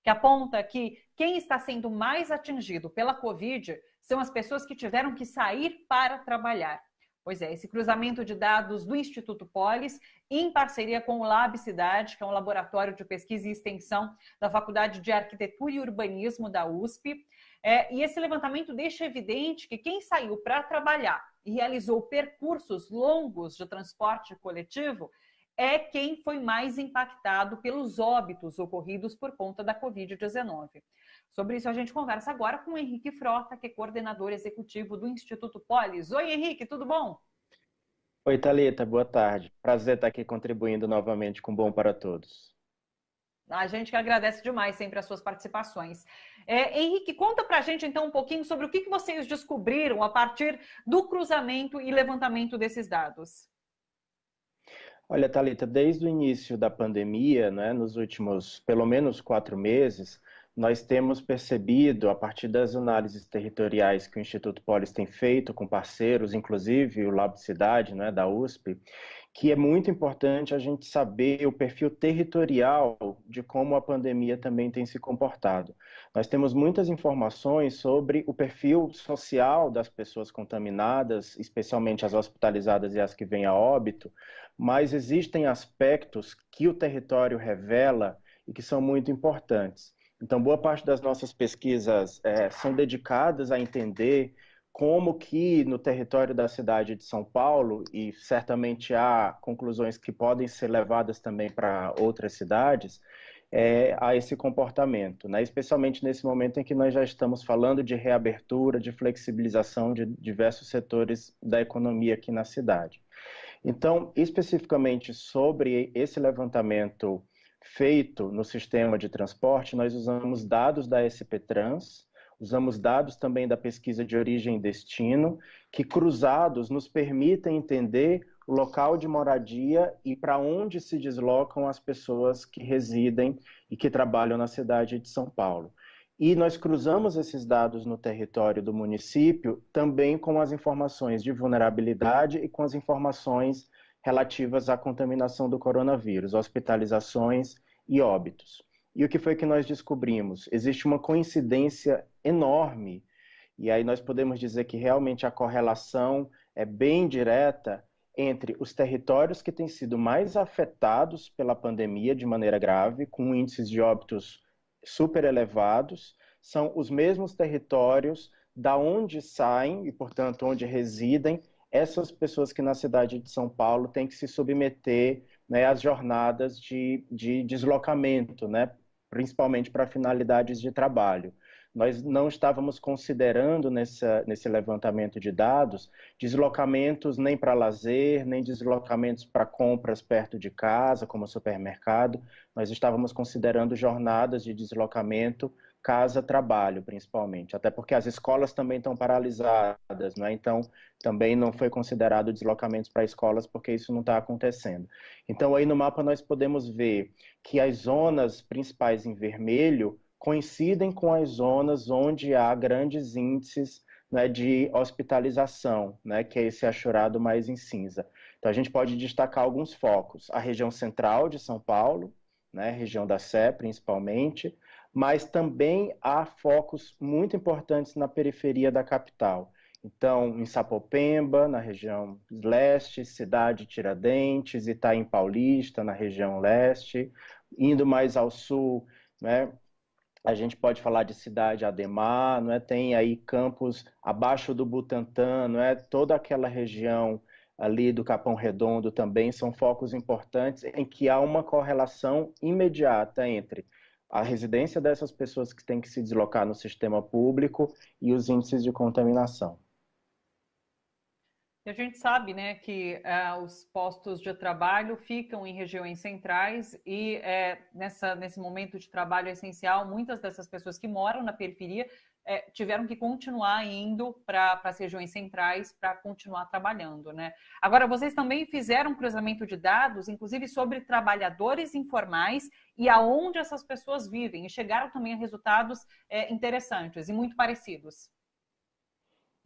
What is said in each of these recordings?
que aponta que quem está sendo mais atingido pela Covid são as pessoas que tiveram que sair para trabalhar. Pois é, esse cruzamento de dados do Instituto Polis, em parceria com o Lab Cidade, que é um laboratório de pesquisa e extensão da Faculdade de Arquitetura e Urbanismo da USP, e esse levantamento deixa evidente que quem saiu para trabalhar e realizou percursos longos de transporte coletivo é quem foi mais impactado pelos óbitos ocorridos por conta da Covid-19. Sobre isso a gente conversa agora com o Henrique Frota, que é coordenador executivo do Instituto Polis. Oi, Henrique, tudo bom? Oi, Thalita, boa tarde. Prazer estar aqui contribuindo novamente com Bom para Todos. A gente que agradece demais sempre as suas participações. Henrique, conta pra gente então um pouquinho sobre o que vocês descobriram a partir do cruzamento e levantamento desses dados. Olha, Thalita, desde o início da pandemia, né, nos últimos pelo menos 4 meses, nós temos percebido, a partir das análises territoriais que o Instituto Polis tem feito com parceiros, inclusive o Lab Cidade, né, da USP, que é muito importante a gente saber o perfil territorial de como a pandemia também tem se comportado. Nós temos muitas informações sobre o perfil social das pessoas contaminadas, especialmente as hospitalizadas e as que vêm a óbito, mas existem aspectos que o território revela e que são muito importantes. Então, boa parte das nossas pesquisas são dedicadas a entender como que no território da cidade de São Paulo, e certamente há conclusões que podem ser levadas também para outras cidades, a esse comportamento, né? Especialmente nesse momento em que nós já estamos falando de reabertura, de flexibilização de diversos setores da economia aqui na cidade. Então, especificamente sobre esse levantamento feito no sistema de transporte, nós usamos dados da SP Trans, usamos dados também da pesquisa de origem e destino, que cruzados nos permitem entender o local de moradia e para onde se deslocam as pessoas que residem e que trabalham na cidade de São Paulo. E nós cruzamos esses dados no território do município também com as informações de vulnerabilidade e com as informações relativas à contaminação do coronavírus, hospitalizações e óbitos. E o que foi que nós descobrimos? Existe uma coincidência enorme, e aí nós podemos dizer que realmente a correlação é bem direta entre os territórios que têm sido mais afetados pela pandemia de maneira grave, com índices de óbitos super elevados, são os mesmos territórios da onde saem e, portanto, onde residem essas pessoas que na cidade de São Paulo têm que se submeter, né, às jornadas de deslocamento, né, principalmente para finalidades de trabalho. Nós não estávamos considerando nesse levantamento de dados deslocamentos nem para lazer, nem deslocamentos para compras perto de casa, como supermercado. Nós estávamos considerando jornadas de deslocamento casa-trabalho, principalmente. Até porque as escolas também estão paralisadas, né? Então, também não foi considerado deslocamentos para escolas, porque isso não está acontecendo. Então, aí no mapa nós podemos ver que as zonas principais em vermelho coincidem com as zonas onde há grandes índices, né, de hospitalização, né, que é esse achurado mais em cinza. Então, a gente pode destacar alguns focos. A região central de São Paulo, né, região da Sé, principalmente, mas também há focos muito importantes na periferia da capital. Então, em Sapopemba, na região leste, Cidade Tiradentes, Itaim Paulista, na região leste, indo mais ao sul, né, a gente pode falar de Cidade Ademar, não é? Tem aí campos abaixo do Butantã, não é? Toda aquela região ali do Capão Redondo também são focos importantes em que há uma correlação imediata entre a residência dessas pessoas que têm que se deslocar no sistema público e os índices de contaminação. E a gente sabe, né, que os postos de trabalho ficam em regiões centrais e nesse momento de trabalho essencial, muitas dessas pessoas que moram na periferia tiveram que continuar indo para as regiões centrais para continuar trabalhando, né? Agora, vocês também fizeram um cruzamento de dados, inclusive sobre trabalhadores informais e aonde essas pessoas vivem, e chegaram também a resultados interessantes e muito parecidos.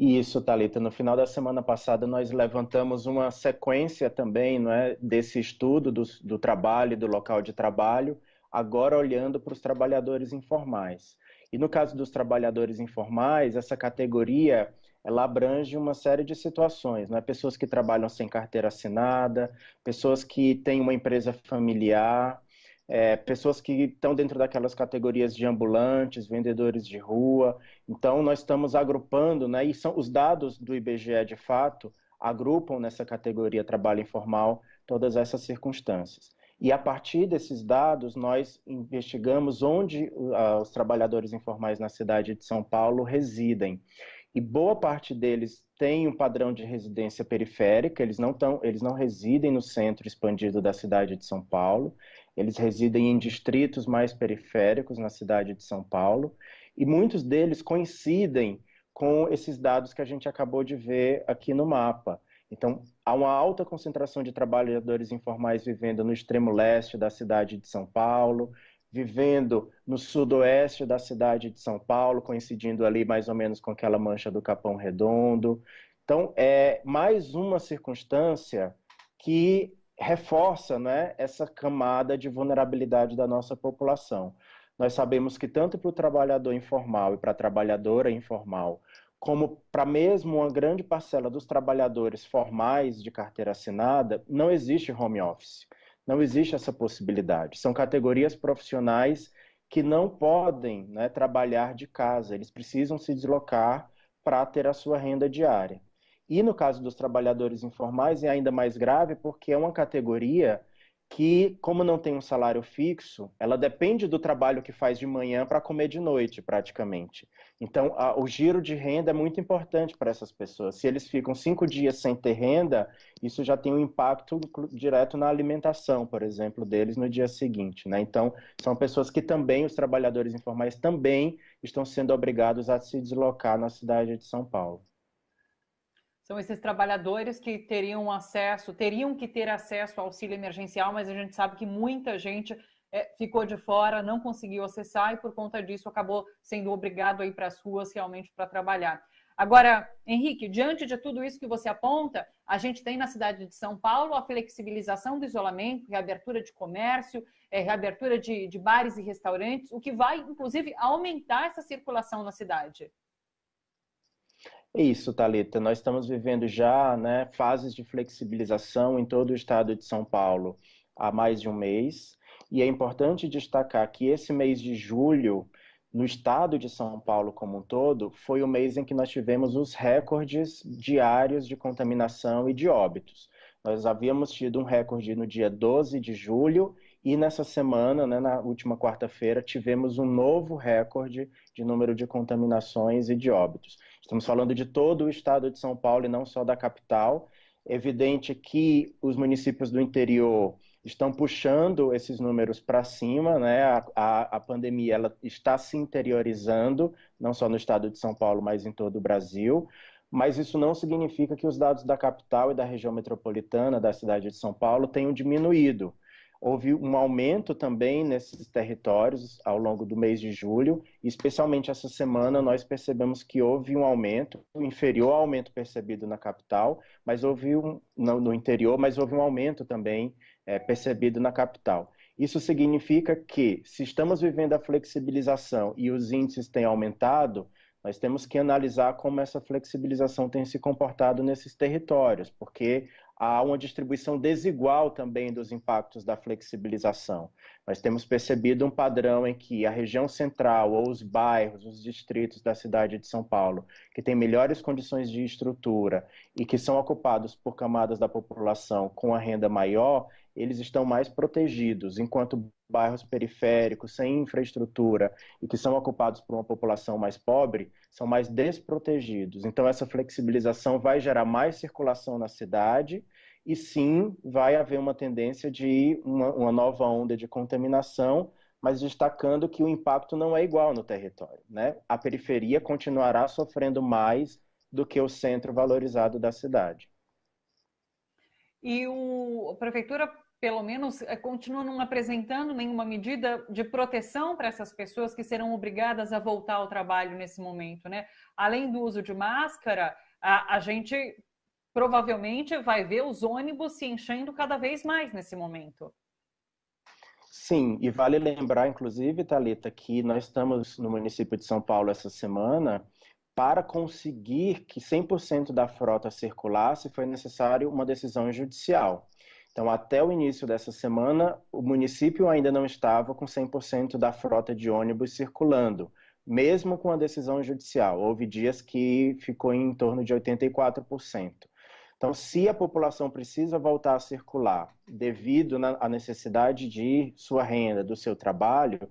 Isso, Thalita. No final da semana passada, nós levantamos uma sequência também, não é, desse estudo do trabalho, do local de trabalho, agora olhando para os trabalhadores informais. E no caso dos trabalhadores informais, essa categoria ela abrange uma série de situações, né? Pessoas que trabalham sem carteira assinada, pessoas que têm uma empresa familiar, pessoas que estão dentro daquelas categorias de ambulantes, vendedores de rua. Então, nós estamos agrupando, né? E são os dados do IBGE, de fato, agrupam nessa categoria trabalho informal todas essas circunstâncias. E a partir desses dados, nós investigamos onde os trabalhadores informais na cidade de São Paulo residem. E boa parte deles tem um padrão de residência periférica, eles não residem no centro expandido da cidade de São Paulo, eles residem em distritos mais periféricos na cidade de São Paulo, e muitos deles coincidem com esses dados que a gente acabou de ver aqui no mapa. Então, há uma alta concentração de trabalhadores informais vivendo no extremo leste da cidade de São Paulo, vivendo no sudoeste da cidade de São Paulo, coincidindo ali mais ou menos com aquela mancha do Capão Redondo. Então, é mais uma circunstância que reforça, né, essa camada de vulnerabilidade da nossa população. Nós sabemos que tanto para o trabalhador informal e para a trabalhadora informal, como para mesmo uma grande parcela dos trabalhadores formais de carteira assinada, não existe home office. Não existe essa possibilidade. São categorias profissionais que não podem, né, trabalhar de casa. Eles precisam se deslocar para ter a sua renda diária. E no caso dos trabalhadores informais é ainda mais grave porque é uma categoria que, como não tem um salário fixo, ela depende do trabalho que faz de manhã para comer de noite, praticamente. Então, o giro de renda é muito importante para essas pessoas. Se eles ficam 5 dias sem ter renda, isso já tem um impacto direto na alimentação, por exemplo, deles no dia seguinte, né? Então, são pessoas que também, os trabalhadores informais também estão sendo obrigados a se deslocar na cidade de São Paulo. São esses trabalhadores que teriam que ter acesso ao auxílio emergencial, mas a gente sabe que muita gente ficou de fora, não conseguiu acessar e por conta disso acabou sendo obrigado a ir para as ruas realmente para trabalhar. Agora, Henrique, diante de tudo isso que você aponta, a gente tem na cidade de São Paulo a flexibilização do isolamento, reabertura de comércio, reabertura de bares e restaurantes, o que vai, inclusive, aumentar essa circulação na cidade. Isso, Thalita. Nós estamos vivendo já, né, fases de flexibilização em todo o estado de São Paulo há mais de um mês. E é importante destacar que esse mês de julho, no estado de São Paulo como um todo, foi o mês em que nós tivemos os recordes diários de contaminação e de óbitos. Nós havíamos tido um recorde no dia 12 de julho e nessa semana, né, na última quarta-feira, tivemos um novo recorde de número de contaminações e de óbitos. Estamos falando de todo o estado de São Paulo e não só da capital. É evidente que os municípios do interior estão puxando esses números para cima, né? A pandemia ela está se interiorizando, não só no estado de São Paulo, mas em todo o Brasil. Mas isso não significa que os dados da capital e da região metropolitana da cidade de São Paulo tenham diminuído. Houve um aumento também nesses territórios ao longo do mês de julho, e especialmente essa semana nós percebemos que houve um aumento, inferior ao aumento percebido na capital, mas houve no interior, mas houve um aumento também percebido na capital. Isso significa que, se estamos vivendo a flexibilização e os índices têm aumentado, nós temos que analisar como essa flexibilização tem se comportado nesses territórios, porque há uma distribuição desigual também dos impactos da flexibilização. Nós temos percebido um padrão em que a região central, ou os bairros, os distritos da cidade de São Paulo, que têm melhores condições de estrutura e que são ocupados por camadas da população com a renda maior, eles estão mais protegidos, enquanto bairros periféricos, sem infraestrutura e que são ocupados por uma população mais pobre, são mais desprotegidos. Então, essa flexibilização vai gerar mais circulação na cidade e, sim, vai haver uma tendência de uma nova onda de contaminação, mas destacando que o impacto não é igual no território, né? A periferia continuará sofrendo mais do que o centro valorizado da cidade. E a prefeitura, pelo menos, continua não apresentando nenhuma medida de proteção para essas pessoas que serão obrigadas a voltar ao trabalho nesse momento, né? Além do uso de máscara, a gente provavelmente vai ver os ônibus se enchendo cada vez mais nesse momento. Sim, e vale lembrar, inclusive, Thalita, que nós estamos no município de São Paulo essa semana. Para conseguir que 100% da frota circulasse, foi necessário uma decisão judicial. Então, até o início dessa semana, o município ainda não estava com 100% da frota de ônibus circulando, mesmo com a decisão judicial. Houve dias que ficou em torno de 84%. Então, se a população precisa voltar a circular devido à necessidade de sua renda, do seu trabalho,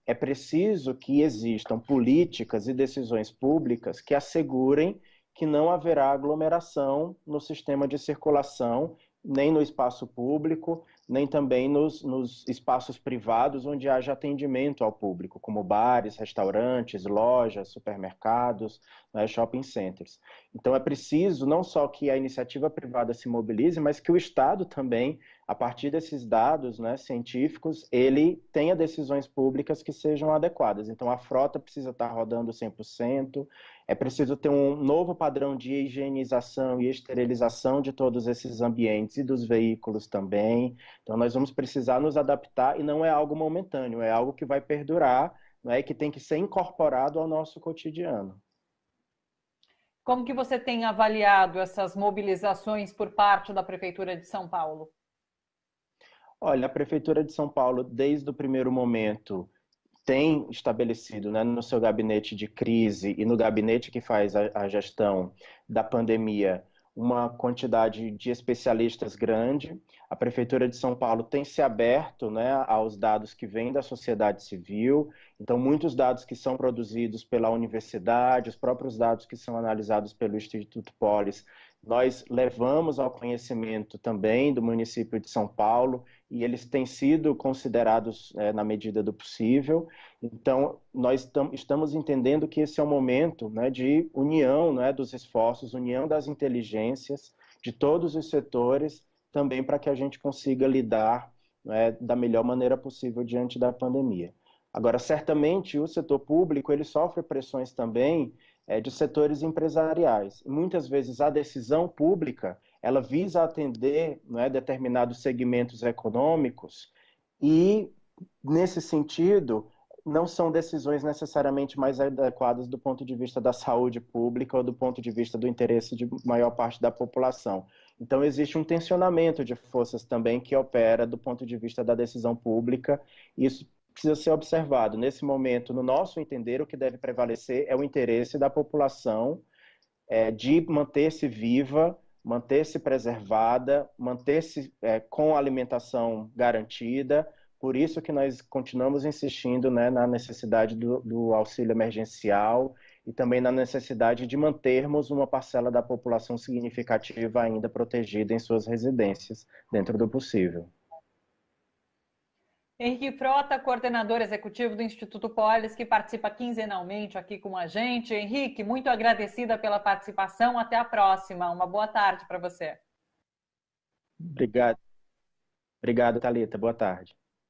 é preciso que existam políticas e decisões públicas que assegurem que não haverá aglomeração no sistema de circulação, nem no espaço público, nem também nos espaços privados onde haja atendimento ao público, como bares, restaurantes, lojas, supermercados, né, shopping centers. Então é preciso não só que a iniciativa privada se mobilize, mas que o Estado também, a partir desses dados, né, científicos, ele tenha decisões públicas que sejam adequadas. Então a frota precisa estar rodando 100%, é preciso ter um novo padrão de higienização e esterilização de todos esses ambientes e dos veículos também. Então nós vamos precisar nos adaptar e não é algo momentâneo, é algo que vai perdurar, né, e que tem que ser incorporado ao nosso cotidiano. Como que você tem avaliado essas mobilizações por parte da Prefeitura de São Paulo? Olha, a Prefeitura de São Paulo, desde o primeiro momento, tem estabelecido, né, no seu gabinete de crise e no gabinete que faz a gestão da pandemia, uma quantidade de especialistas grande. A Prefeitura de São Paulo tem se aberto, né, aos dados que vêm da sociedade civil. Então, muitos dados que são produzidos pela universidade, os próprios dados que são analisados pelo Instituto Polis, nós levamos ao conhecimento também do município de São Paulo e eles têm sido considerados na medida do possível. Então, nós estamos entendendo que esse é um momento, né, de união, né, dos esforços, união das inteligências de todos os setores, também para que a gente consiga lidar, né, da melhor maneira possível diante da pandemia. Agora, certamente, o setor público ele sofre pressões também de setores empresariais. Muitas vezes a decisão pública ela visa atender, né, determinados segmentos econômicos e, nesse sentido, não são decisões necessariamente mais adequadas do ponto de vista da saúde pública ou do ponto de vista do interesse de maior parte da população. Então, existe um tensionamento de forças também que opera do ponto de vista da decisão pública, e isso precisa ser observado. Nesse momento, no nosso entender, o que deve prevalecer é o interesse da população de manter-se viva, manter-se preservada, manter-se com alimentação garantida. Por isso que nós continuamos insistindo, né, na necessidade do auxílio emergencial e também na necessidade de mantermos uma parcela da população significativa ainda protegida em suas residências, dentro do possível. Henrique Frota, coordenador executivo do Instituto Polis, que participa quinzenalmente aqui com a gente. Henrique, muito agradecida pela participação. Até a próxima. Uma boa tarde para você. Obrigado. Obrigado, Thalita. Boa tarde.